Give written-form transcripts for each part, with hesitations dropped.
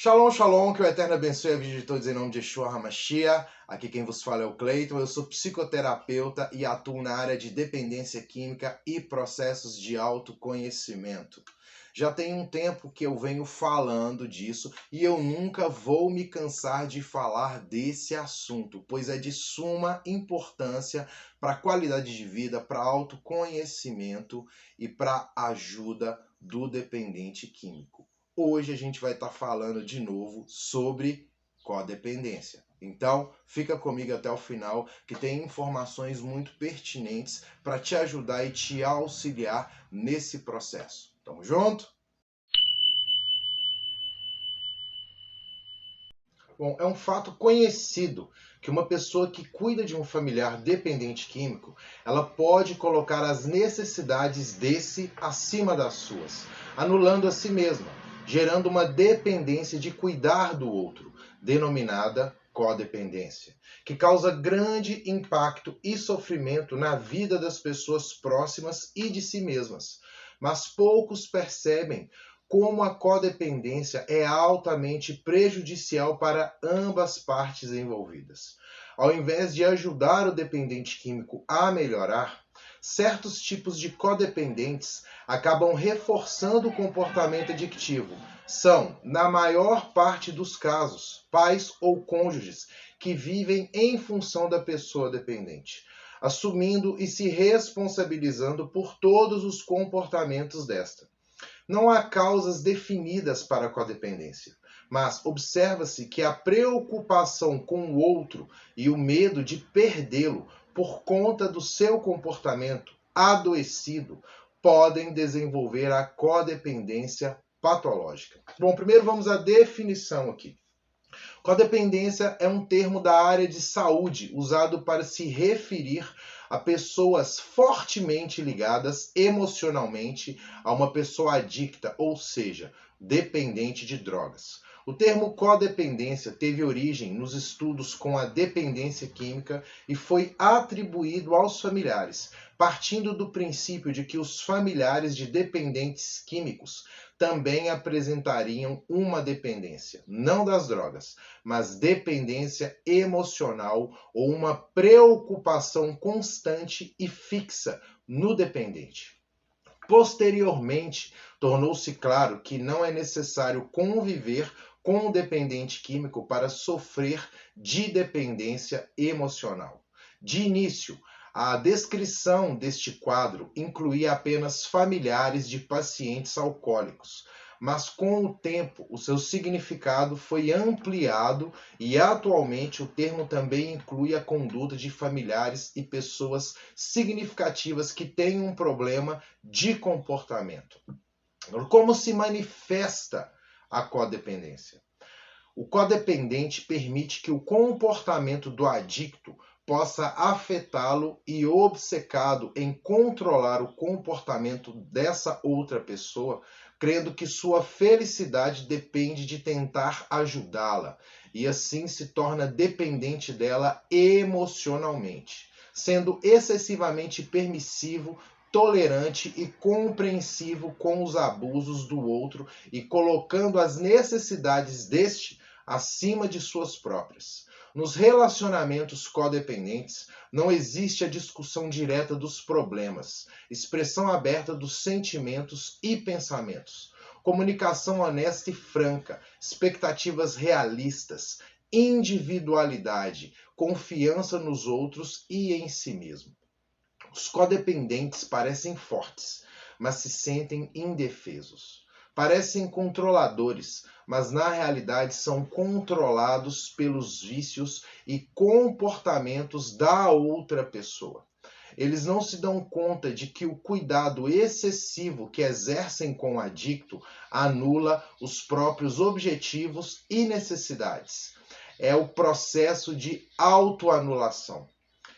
Shalom, shalom, que o Eterno abençoe a vida de todos em nome de Yeshua HaMashiach. Aqui quem vos fala é o Cleiton, eu sou psicoterapeuta e atuo na área de dependência química e processos de autoconhecimento. Já tem um tempo que eu venho falando disso e eu nunca vou me cansar de falar desse assunto, pois é de suma importância para a qualidade de vida, para autoconhecimento e para a ajuda do dependente químico. Hoje a gente vai estar falando de novo sobre codependência. Então, fica comigo até o final, que tem informações muito pertinentes para te ajudar e te auxiliar nesse processo. Tamo junto? Bom, é um fato conhecido que uma pessoa que cuida de um familiar dependente químico, ela pode colocar as necessidades desse acima das suas, anulando a si mesma, gerando uma dependência de cuidar do outro, denominada codependência, que causa grande impacto e sofrimento na vida das pessoas próximas e de si mesmas. Mas poucos percebem como a codependência é altamente prejudicial para ambas partes envolvidas. Ao invés de ajudar o dependente químico a melhorar, certos tipos de codependentes acabam reforçando o comportamento adictivo. São, na maior parte dos casos, pais ou cônjuges que vivem em função da pessoa dependente, assumindo e se responsabilizando por todos os comportamentos desta. Não há causas definidas para a codependência, mas observa-se que a preocupação com o outro e o medo de perdê-lo por conta do seu comportamento adoecido podem desenvolver a codependência patológica. Bom, primeiro vamos à definição aqui. Codependência é um termo da área de saúde usado para se referir a pessoas fortemente ligadas emocionalmente a uma pessoa adicta, ou seja, dependente de drogas. O termo codependência teve origem nos estudos com a dependência química e foi atribuído aos familiares, partindo do princípio de que os familiares de dependentes químicos também apresentariam uma dependência, não das drogas, mas dependência emocional ou uma preocupação constante e fixa no dependente. Posteriormente, tornou-se claro que não é necessário conviver com o dependente químico para sofrer de dependência emocional. De início, a descrição deste quadro incluía apenas familiares de pacientes alcoólicos, mas com o tempo o seu significado foi ampliado e atualmente o termo também inclui a conduta de familiares e pessoas significativas que têm um problema de comportamento. Como se manifesta a codependência? O codependente permite que o comportamento do adicto possa afetá-lo e obcecado em controlar o comportamento dessa outra pessoa, crendo que sua felicidade depende de tentar ajudá-la e assim se torna dependente dela emocionalmente, sendo excessivamente permissivo, tolerante e compreensivo com os abusos do outro e colocando as necessidades deste acima de suas próprias. Nos relacionamentos codependentes, não existe a discussão direta dos problemas, expressão aberta dos sentimentos e pensamentos, comunicação honesta e franca, expectativas realistas, individualidade, confiança nos outros e em si mesmo. Os codependentes parecem fortes, mas se sentem indefesos. Parecem controladores, mas na realidade são controlados pelos vícios e comportamentos da outra pessoa. Eles não se dão conta de que o cuidado excessivo que exercem com o adicto anula os próprios objetivos e necessidades. É o processo de autoanulação.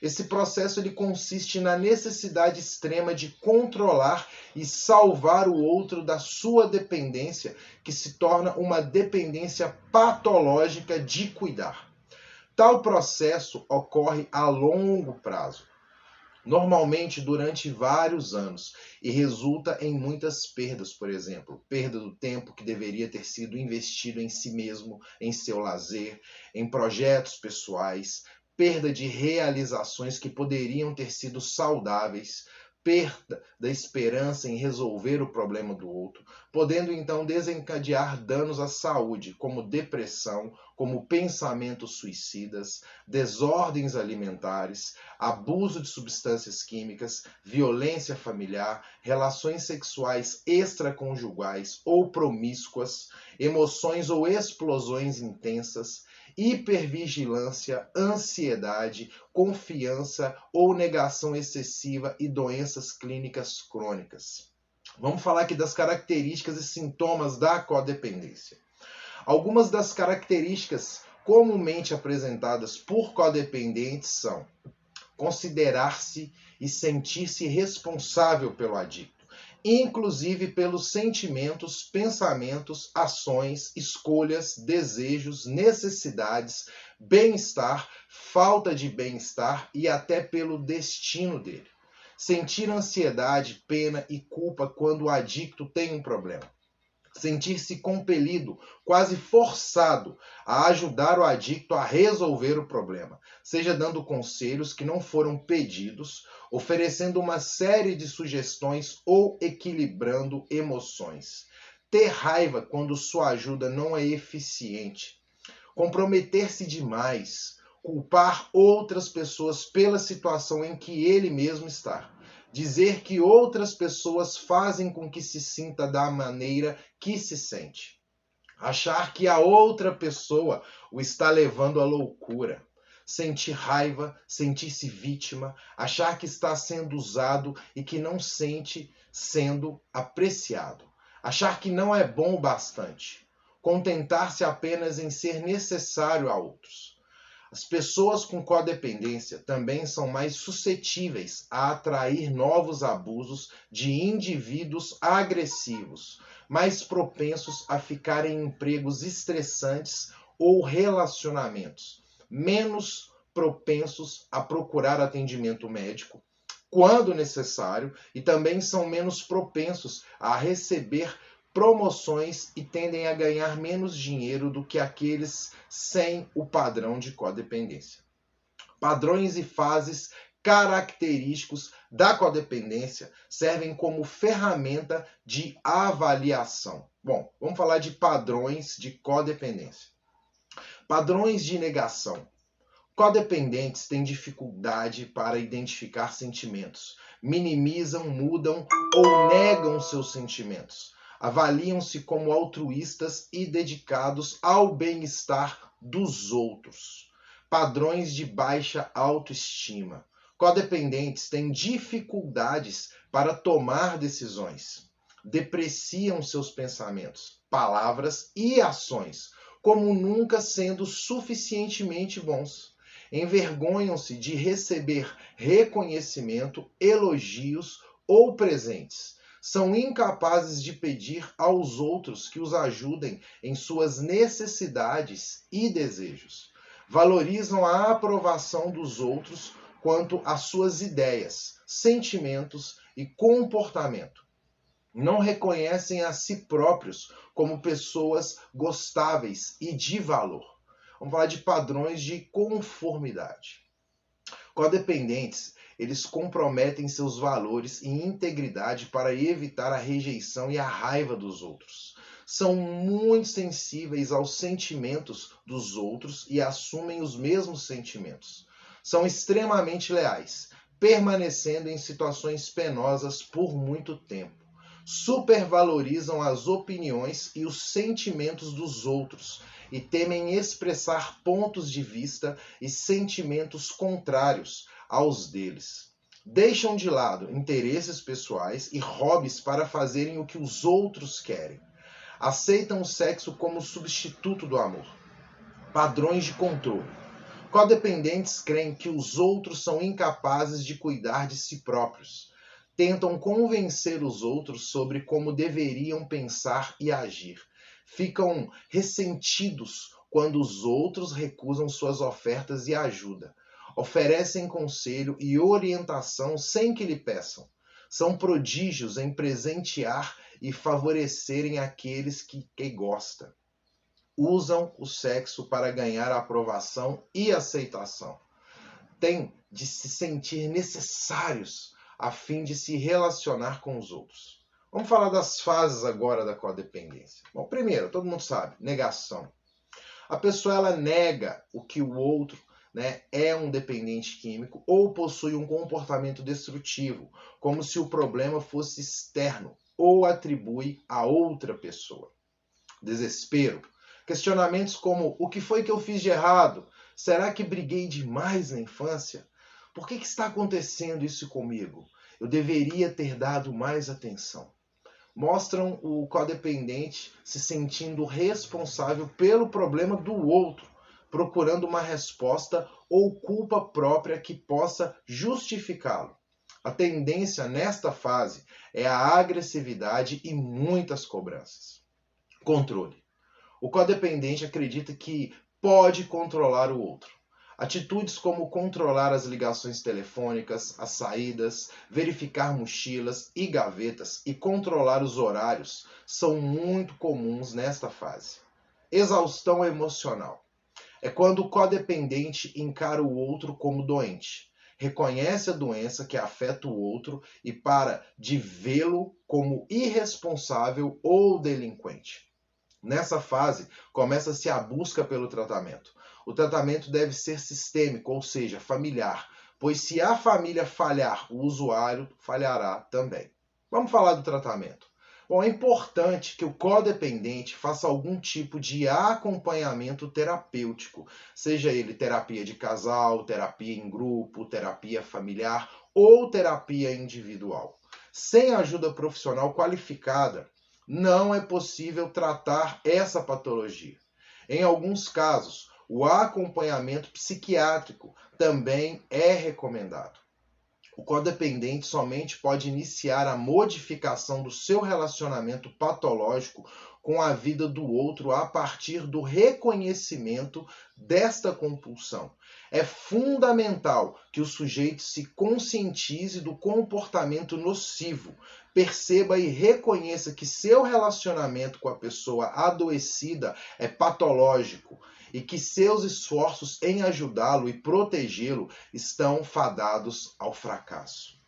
Esse processo ele consiste na necessidade extrema de controlar e salvar o outro da sua dependência, que se torna uma dependência patológica de cuidar. Tal processo ocorre a longo prazo. normalmente durante vários anos, e resulta em muitas perdas, por exemplo, perda do tempo que deveria ter sido investido em si mesmo, em seu lazer, em projetos pessoais, perda de realizações que poderiam ter sido saudáveis, perda da esperança em resolver o problema do outro, podendo então desencadear danos à saúde, como depressão, como pensamentos suicidas, desordens alimentares, abuso de substâncias químicas, violência familiar, relações sexuais extraconjugais ou promíscuas, emoções ou explosões intensas, hipervigilância, ansiedade, confiança ou negação excessiva e doenças clínicas crônicas. Vamos falar aqui das características e sintomas da codependência. Algumas das características comumente apresentadas por codependentes são considerar-se e sentir-se responsável pelo adicto, inclusive pelos sentimentos, pensamentos, ações, escolhas, desejos, necessidades, bem-estar, falta de bem-estar e até pelo destino dele. Sentir ansiedade, pena e culpa quando o adicto tem um problema. Sentir-se compelido, quase forçado, a ajudar o adicto a resolver o problema, seja dando conselhos que não foram pedidos, oferecendo uma série de sugestões ou equilibrando emoções. Ter raiva quando sua ajuda não é eficiente. Comprometer-se demais. Culpar outras pessoas pela situação em que ele mesmo está. Dizer que outras pessoas fazem com que se sinta da maneira que se sente. Achar que a outra pessoa o está levando à loucura. Sentir raiva, sentir-se vítima, achar que está sendo usado e que não sente sendo apreciado. Achar que não é bom o bastante. Contentar-se apenas em ser necessário a outros. As pessoas com codependência também são mais suscetíveis a atrair novos abusos de indivíduos agressivos, mais propensos a ficar em empregos estressantes ou relacionamentos, menos propensos a procurar atendimento médico quando necessário e também são menos propensos a receber promoções e tendem a ganhar menos dinheiro do que aqueles sem o padrão de codependência. Padrões e fases característicos da codependência servem como ferramenta de avaliação. Bom, vamos falar de padrões de codependência. Padrões de negação. Codependentes têm dificuldade para identificar sentimentos, minimizam, mudam ou negam seus sentimentos. Avaliam-se como altruístas e dedicados ao bem-estar dos outros. Padrões de baixa autoestima. Codependentes têm dificuldades para tomar decisões. Depreciam seus pensamentos, palavras e ações, como nunca sendo suficientemente bons. Envergonham-se de receber reconhecimento, elogios ou presentes. São incapazes de pedir aos outros que os ajudem em suas necessidades e desejos. Valorizam a aprovação dos outros quanto às suas ideias, sentimentos e comportamento. Não reconhecem a si próprios como pessoas gostáveis e de valor. Vamos falar de padrões de conformidade. Codependentes, eles comprometem seus valores e integridade para evitar a rejeição e a raiva dos outros. São muito sensíveis aos sentimentos dos outros e assumem os mesmos sentimentos. São extremamente leais, permanecendo em situações penosas por muito tempo. Supervalorizam as opiniões e os sentimentos dos outros e temem expressar pontos de vista e sentimentos contrários aos deles. Deixam de lado interesses pessoais e hobbies para fazerem o que os outros querem. Aceitam o sexo como substituto do amor. Padrões de controle. Codependentes creem que os outros são incapazes de cuidar de si próprios. Tentam convencer os outros sobre como deveriam pensar e agir. Ficam ressentidos quando os outros recusam suas ofertas e ajuda. Oferecem conselho e orientação sem que lhe peçam. São prodígios em presentear e favorecerem aqueles que gosta. Usam o sexo para ganhar aprovação e aceitação. Têm de se sentir necessários a fim de se relacionar com os outros. Vamos falar das fases agora da codependência. Bom, primeiro, todo mundo sabe, negação. A pessoa ela nega o que o outro, é um dependente químico ou possui um comportamento destrutivo, como se o problema fosse externo ou atribui a outra pessoa. Desespero. Questionamentos como: o que foi que eu fiz de errado? Será que briguei demais na infância? Por que está acontecendo isso comigo? Eu deveria ter dado mais atenção. Mostram o codependente se sentindo responsável pelo problema do outro, procurando uma resposta ou culpa própria que possa justificá-lo. A tendência nesta fase é a agressividade e muitas cobranças. Controle. O codependente acredita que pode controlar o outro. Atitudes como controlar as ligações telefônicas, as saídas, verificar mochilas e gavetas e controlar os horários são muito comuns nesta fase. Exaustão emocional. É quando o codependente encara o outro como doente, reconhece a doença que afeta o outro e para de vê-lo como irresponsável ou delinquente. Nessa fase, começa-se a busca pelo tratamento. O tratamento deve ser sistêmico, ou seja, familiar, pois se a família falhar, o usuário falhará também. Vamos falar do tratamento. Bom, é importante que o codependente faça algum tipo de acompanhamento terapêutico, seja ele terapia de casal, terapia em grupo, terapia familiar ou terapia individual. Sem ajuda profissional qualificada, não é possível tratar essa patologia. Em alguns casos, o acompanhamento psiquiátrico também é recomendado. O codependente somente pode iniciar a modificação do seu relacionamento patológico com a vida do outro a partir do reconhecimento desta compulsão. É fundamental que o sujeito se conscientize do comportamento nocivo, perceba e reconheça que seu relacionamento com a pessoa adoecida é patológico e que seus esforços em ajudá-lo e protegê-lo estão fadados ao fracasso.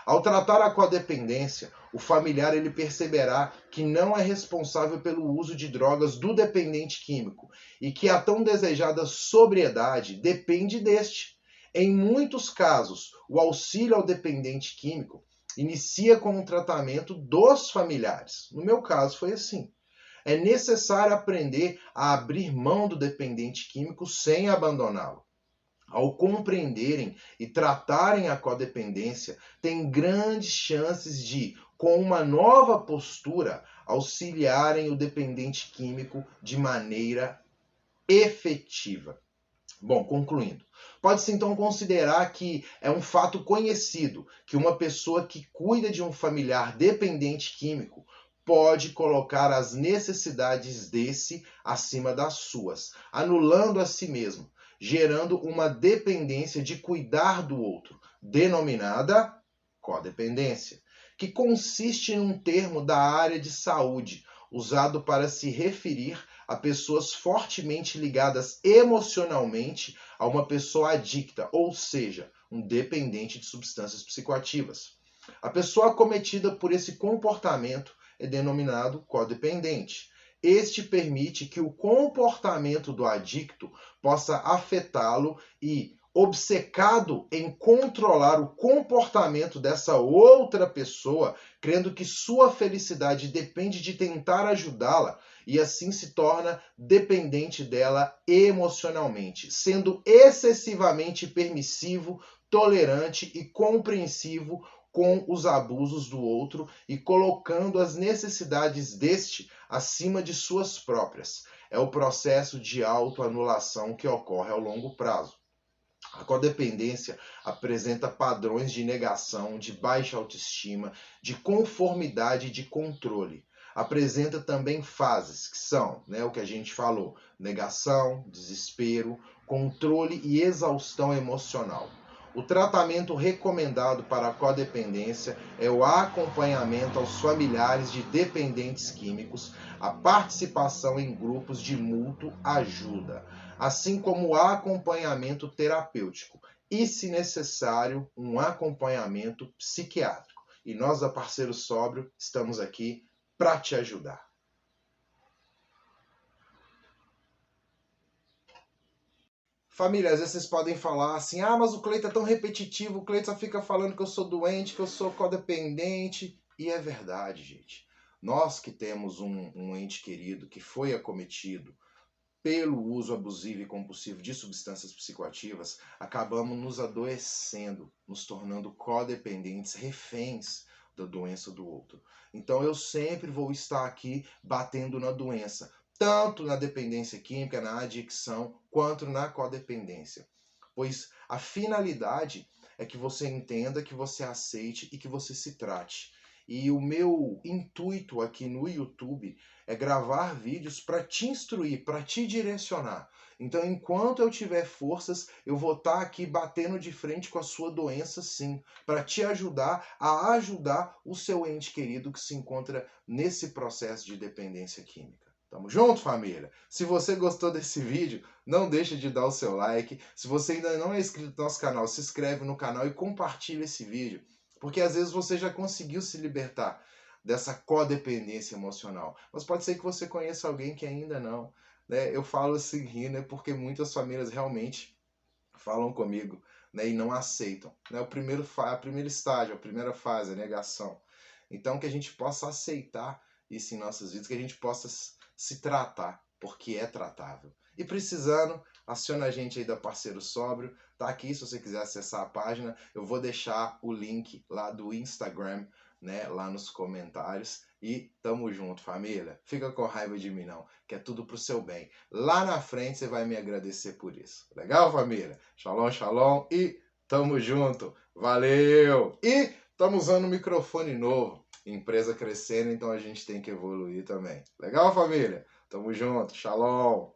Ao tratar a codependência, o familiar ele perceberá que não é responsável pelo uso de drogas do dependente químico e que a tão desejada sobriedade depende deste. Em muitos casos, o auxílio ao dependente químico inicia com o tratamento dos familiares. No meu caso foi assim. É necessário aprender a abrir mão do dependente químico sem abandoná-lo. Ao compreenderem e tratarem a codependência, têm grandes chances de, com uma nova postura, auxiliarem o dependente químico de maneira efetiva. Bom, concluindo, pode-se então considerar que é um fato conhecido que uma pessoa que cuida de um familiar dependente químico pode colocar as necessidades desse acima das suas, anulando a si mesmo, gerando uma dependência de cuidar do outro, denominada codependência, que consiste num termo da área de saúde, usado para se referir a pessoas fortemente ligadas emocionalmente a uma pessoa adicta, ou seja, um dependente de substâncias psicoativas. A pessoa acometida por esse comportamento é denominado codependente. Este permite que o comportamento do adicto possa afetá-lo e, obcecado em controlar o comportamento dessa outra pessoa, crendo que sua felicidade depende de tentar ajudá-la, e assim se torna dependente dela emocionalmente, sendo excessivamente permissivo, tolerante e compreensivo com os abusos do outro e colocando as necessidades deste acima de suas próprias. É o processo de autoanulação que ocorre ao longo prazo. A codependência apresenta padrões de negação, de baixa autoestima, de conformidade e de controle. apresenta também fases, que são, o que a gente falou, negação, desespero, controle e exaustão emocional. O tratamento recomendado para a codependência é o acompanhamento aos familiares de dependentes químicos, a participação em grupos de mútuo ajuda, assim como o acompanhamento terapêutico e, se necessário, um acompanhamento psiquiátrico. E nós, da Parceiro Sóbrio, estamos aqui para te ajudar. Família, às vezes vocês podem falar assim, mas o Cleiton é tão repetitivo, o Cleiton só fica falando que eu sou doente, que eu sou codependente. E é verdade, gente. Nós que temos um ente querido que foi acometido pelo uso abusivo e compulsivo de substâncias psicoativas, acabamos nos adoecendo, nos tornando codependentes, reféns da doença do outro. Então eu sempre vou estar aqui batendo na doença, tanto na dependência química, na adicção, quanto na codependência. Pois a finalidade é que você entenda, que você aceite e que você se trate. E o meu intuito aqui no YouTube é gravar vídeos para te instruir, para te direcionar. Então, enquanto eu tiver forças, eu vou estar aqui batendo de frente com a sua doença, sim, para te ajudar a ajudar o seu ente querido que se encontra nesse processo de dependência química. Tamo junto, família? Se você gostou desse vídeo, não deixe de dar o seu like. Se você ainda não é inscrito no nosso canal, se inscreve no canal e compartilha esse vídeo. Porque às vezes você já conseguiu se libertar dessa codependência emocional. Mas pode ser que você conheça alguém que ainda não. Eu falo assim rindo, porque muitas famílias realmente falam comigo, e não aceitam. O primeiro estágio, a primeira fase, a negação. Então que a gente possa aceitar isso em nossas vidas, que a gente possa se tratar, porque é tratável. E precisando, aciona a gente aí da Parceiro Sóbrio. Tá aqui, se você quiser acessar a página, eu vou deixar o link lá do Instagram, lá nos comentários. E tamo junto, família. Fica com raiva de mim não, que é tudo pro seu bem. Lá na frente você vai me agradecer por isso. Legal, família? Shalom, shalom e tamo junto. Valeu! E estamos usando um microfone novo. Empresa crescendo, então a gente tem que evoluir também. Legal, família? Tamo junto. Shalom!